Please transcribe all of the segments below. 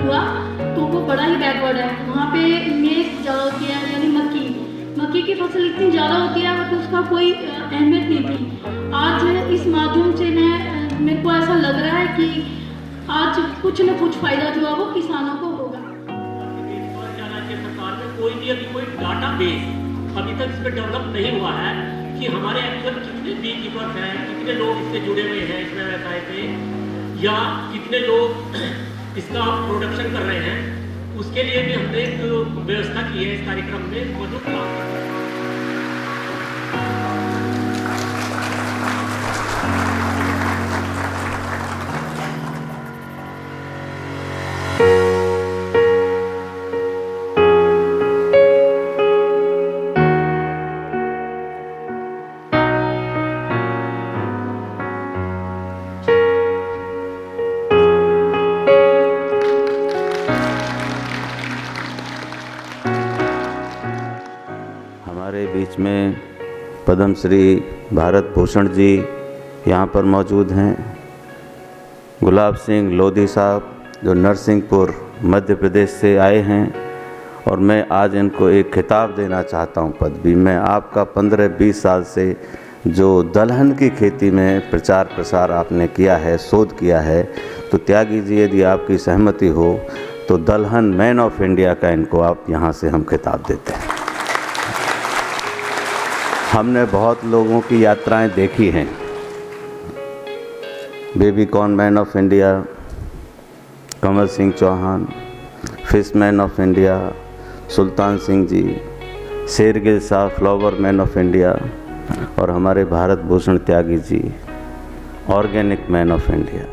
हुआ तो वो बड़ा ही बैकवर्ड है। वहाँ पे मेज ज़्यादा होती है, यानी मक्की की फसल इतनी ज़्यादा होती है बट उसका कोई अहमियत नहीं थी। आज इस माध्यम से मेरे को ऐसा लग रहा है कि आज कुछ न कुछ फ़ायदा जो है वो किसानों को होगा। सरकार में कोई भी अभी कोई डाटा बेस अभी तक इस पर डेवलप नहीं हुआ है कि हमारे एक्चुअल कितने बी कीपर्स हैं, कितने लोग इससे जुड़े हुए हैं इस व्यवसाय से, या कितने लोग इसका प्रोडक्शन कर रहे हैं। उसके लिए भी हमने एक व्यवस्था की है इस कार्यक्रम में मौजूद काम कर रहे हैं। हमारे बीच में पद्म श्री भारत भूषण जी यहाँ पर मौजूद हैं। गुलाब सिंह लोधी साहब जो नरसिंहपुर मध्य प्रदेश से आए हैं और मैं आज इनको एक खिताब देना चाहता हूँ पदवी में। आपका 15-20 साल से जो दलहन की खेती में प्रचार प्रसार आपने किया है, शोध किया है, तो त्यागी जी यदि आपकी सहमति हो तो दलहन मैन ऑफ इंडिया का इनको आप यहाँ से हम खिताब देते हैं। हमने बहुत लोगों की यात्राएं देखी हैं, baby corn man of India, Kamal Singh Chauhan, fish man of India, Sultan Singh ji, Shergill साहब फ्लावर मैन ऑफ इंडिया, और हमारे Bharat Bhushan Tyagi ji organic man of India.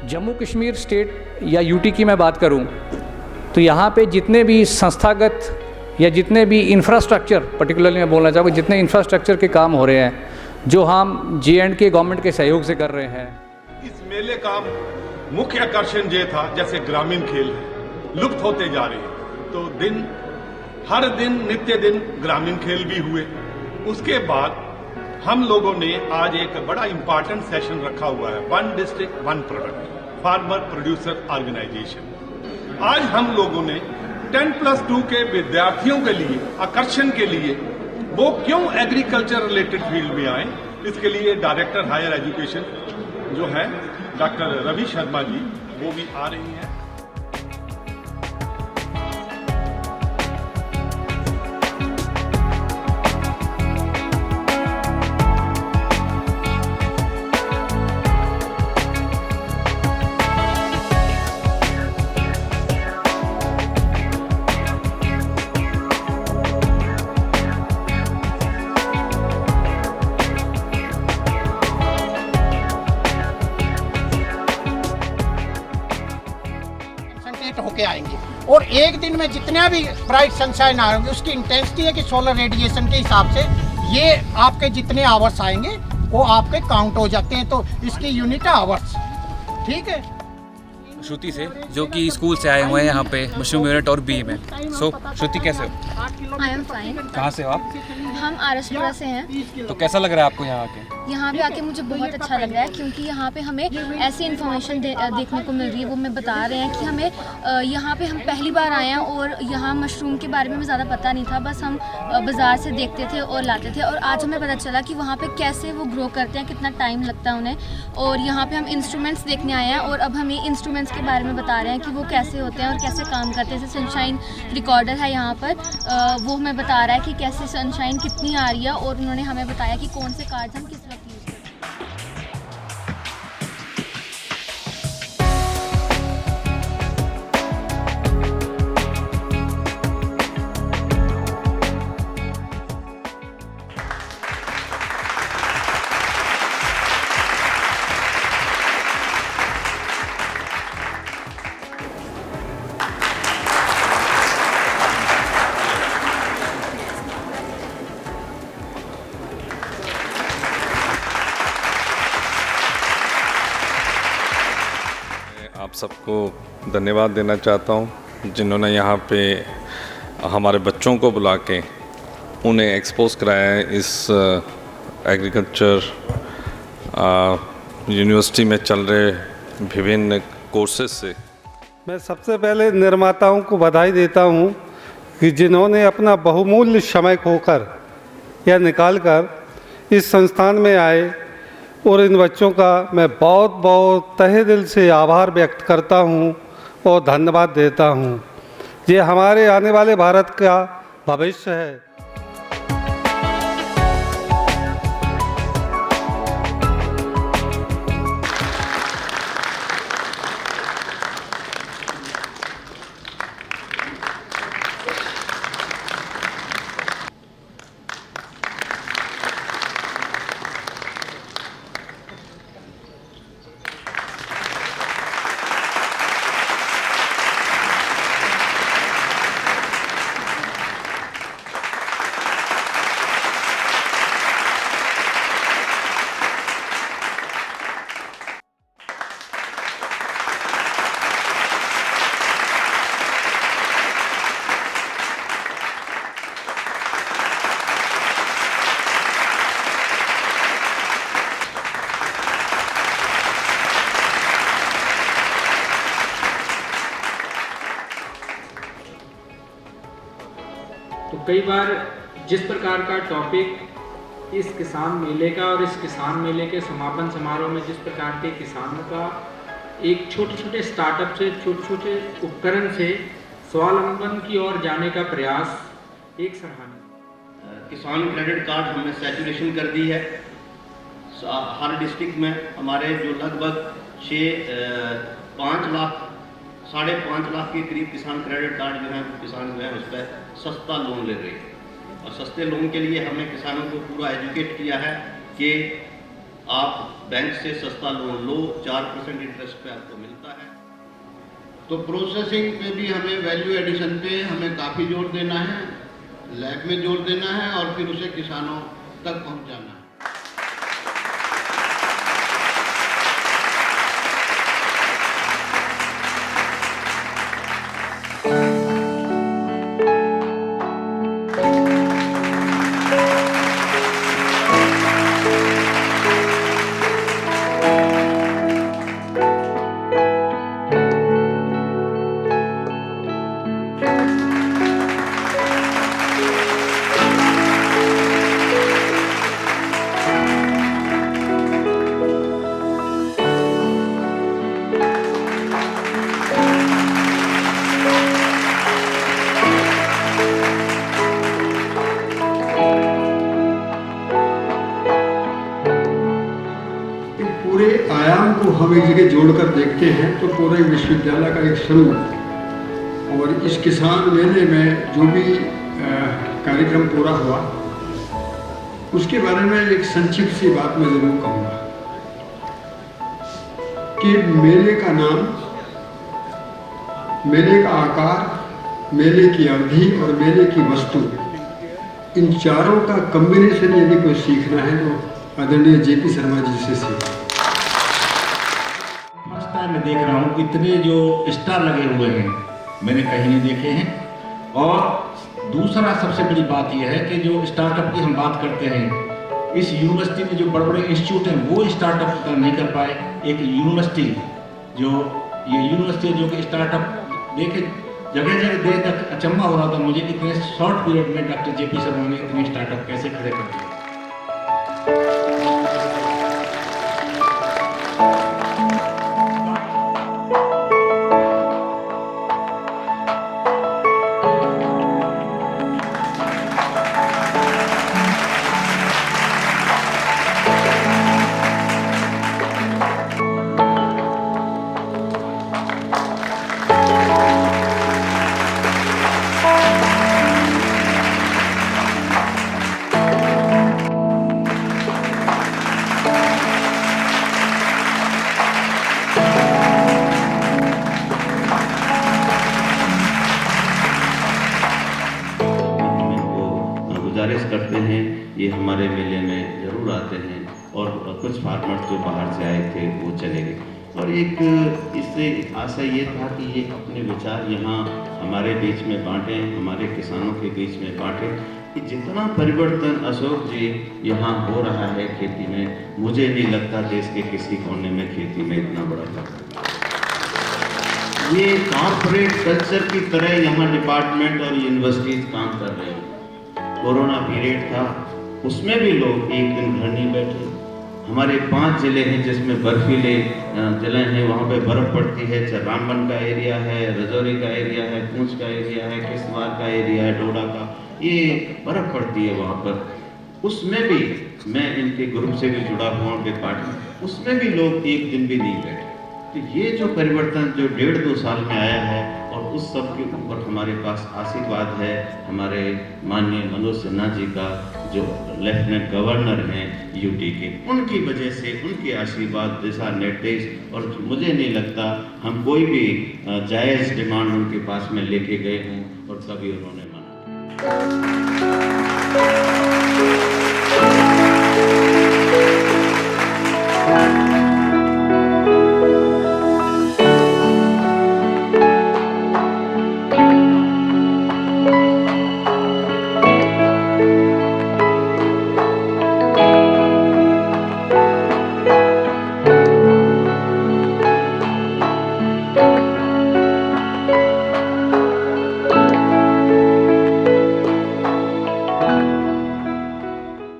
Jammu Kashmir state या यूटी की मैं बात करूं तो यहाँ पे जितने भी संस्थागत या जितने भी इंफ्रास्ट्रक्चर, पर्टिकुलरली मैं बोलना चाहूँगा, जितने इंफ्रास्ट्रक्चर के काम हो रहे हैं जो हम J&K गवर्नमेंट के सहयोग से कर रहे हैं। इस मेले का मुख्य आकर्षण ये था, जैसे ग्रामीण खेल लुप्त होते जा रहे हैं, तो हर दिन नित्य दिन ग्रामीण खेल भी हुए। उसके बाद हम लोगों ने आज एक बड़ा इंपॉर्टेंट सेशन रखा हुआ है, 1 district 1 product, farmer producer organisation. आज हम लोगों ने 10+2 के विद्यार्थियों के लिए, आकर्षण के लिए, वो क्यों एग्रीकल्चर रिलेटेड फील्ड में आए, इसके लिए डायरेक्टर हायर एजुकेशन जो है डॉक्टर रवि शर्मा जी, वो भी आ रही हैं। होके आएंगे और एक दिन में जितना भी ब्राइट सनशाइन आएंगे उसकी इंटेंसिटी है कि सोलर रेडिएशन के हिसाब से ये आपके जितने आवर्स आएंगे वो आपके काउंट हो जाते हैं, तो इसकी यूनिट है आवर्स। ठीक है। श्रुति से, जो कि स्कूल से आए हुए हैं यहाँ पे मशरूम यूनिट और बी में। सो श्रुति कैसे हो? I am fine. कहाँ से हो आप? हम आरएसपुरा से हैं। तो कैसा लग रहा है आपको यहाँ आके? यहाँ पे आके मुझे बहुत अच्छा लग रहा है, क्योंकि यहाँ पे हमें ऐसी इन्फॉर्मेशन देखने को मिल रही है। वो मैं बता रहे हैं कि हमें यहाँ पे हम पहली बार आए हैं और यहाँ मशरूम के बारे में हमें ज़्यादा पता नहीं था, बस हम बाज़ार से देखते थे और लाते थे, और आज हमें पता चला कि वहाँ पे कैसे वो ग्रो करते हैं, कितना टाइम लगता है उन्हें। और यहाँ पे हम इंस्ट्रूमेंट्स देखने आए हैं और अब हमें इंस्ट्रूमेंट्स के बारे में बता रहे हैं कि वो कैसे होते हैं और कैसे काम करते हैं। जैसे सनशाइन रिकॉर्डर है यहाँ पर, वो हमें बता रहा है कि कैसे सनशाइन कितनी आ रही है, और उन्होंने हमें बताया कि कौन से कार्ड्स हम किस वक्त यूज़ करते हैं। आप सबको धन्यवाद देना चाहता हूं, जिन्होंने यहाँ पे हमारे बच्चों को बुला के उन्हें एक्सपोज कराया है इस एग्रीकल्चर यूनिवर्सिटी में चल रहे विभिन्न कोर्सेज से। मैं सबसे पहले निर्माताओं को बधाई देता हूं कि जिन्होंने अपना बहुमूल्य समय खोकर या निकालकर इस संस्थान में आए, और इन बच्चों का मैं बहुत बहुत तहे दिल से आभार व्यक्त करता हूं और धन्यवाद देता हूं। ये हमारे आने वाले भारत का भविष्य है। तो कई बार जिस प्रकार का टॉपिक इस किसान मेले का और इस किसान मेले के समापन समारोह में जिस प्रकार के किसानों का एक छोटे छोटे स्टार्टअप से, छोटे छोटे उपकरण से स्वावलंबन की ओर जाने का प्रयास एक सराहनीय। किसान क्रेडिट कार्ड हमने सैचुरेशन कर दी है। हर डिस्ट्रिक्ट में हमारे जो लगभग 5 लाख 5.5 लाख के करीब किसान क्रेडिट कार्ड जो है किसान जो है उस पर सस्ता लोन ले रहे हैं, और सस्ते लोन के लिए हमने किसानों को पूरा एजुकेट किया है कि आप बैंक से सस्ता लोन लो, 4% इंटरेस्ट पे आपको मिलता है। तो प्रोसेसिंग पे भी हमें वैल्यू एडिशन पे हमें काफ़ी जोर देना है, लैब में जोर देना है और फिर उसे किसानों तक पहुंचाना है। आयाम को हम एक जगह जोड़कर देखते हैं तो पूरे विश्वविद्यालय का एक स्वरूप, और इस किसान मेले में जो भी कार्यक्रम पूरा हुआ उसके बारे में एक संक्षिप्त सी बात मैं ज़रूर कहूँगा कि मेले का नाम, मेले का आकार, मेले की अवधि और मेले की वस्तु, इन चारों का कॉम्बिनेशन यदि कोई सीखना है तो आदरणीय जेपी शर्मा जी से सीखें। मैं देख रहा हूँ इतने जो स्टार लगे हुए हैं मैंने कहीं नहीं देखे हैं, और दूसरा सबसे बड़ी बात यह है कि जो स्टार्टअप की हम बात करते हैं इस यूनिवर्सिटी में जो बड़े बड़े इंस्टीट्यूट हैं वो स्टार्टअप नहीं कर पाए। एक यूनिवर्सिटी जो कि स्टार्टअप देखे जगह जगह देर तक अचंभा हो रहा था मुझे, इतने शॉर्ट पीरियड में डॉक्टर JP शर्मा ने इतने स्टार्टअप कैसे खड़े कर दिए। गुजारिश करते हैं ये हमारे मेले में ज़रूर आते हैं, और कुछ फार्मर्स जो बाहर से आए थे वो चले गए। और एक इससे आशा ये था कि ये अपने विचार यहाँ हमारे बीच में बांटें, हमारे किसानों के बीच में बांटें कि जितना परिवर्तन अशोक जी यहाँ हो रहा है खेती में, मुझे नहीं लगता देश के किसी कोने में खेती में इतना बड़ा फर्क। ये कॉर्पोरेट कल्चर की तरह यहाँ डिपार्टमेंट और यूनिवर्सिटीज काम कर रहे हैं। कोरोना पीरियड था, उसमें भी लोग एक दिन घर नहीं बैठे। हमारे 5 जिले हैं जिसमें बर्फीले जिले हैं, वहाँ पे बर्फ़ पड़ती है। चाहे रामबन का एरिया है, रजौरी का एरिया है, पूंछ का एरिया है, किश्तवाड़ का एरिया है, डोडा का, ये बर्फ़ पड़ती है वहाँ पर। उसमें भी मैं इनके ग्रुप से भी जुड़ा हुआ, उनके पार्टी, उसमें भी लोग एक दिन भी नहीं बैठे। तो ये जो परिवर्तन जो 1.5-2 साल में आया है, और उस सब के ऊपर हमारे पास आशीर्वाद है हमारे माननीय मनोज सिन्हा जी का, जो लेफ्टिनेंट गवर्नर हैं यूटी के, उनकी वजह से, उनके आशीर्वाद, दिशा निर्देश, और मुझे नहीं लगता हम कोई भी जायज़ डिमांड उनके पास में लेके गए हों और कभी उन्होंने मना।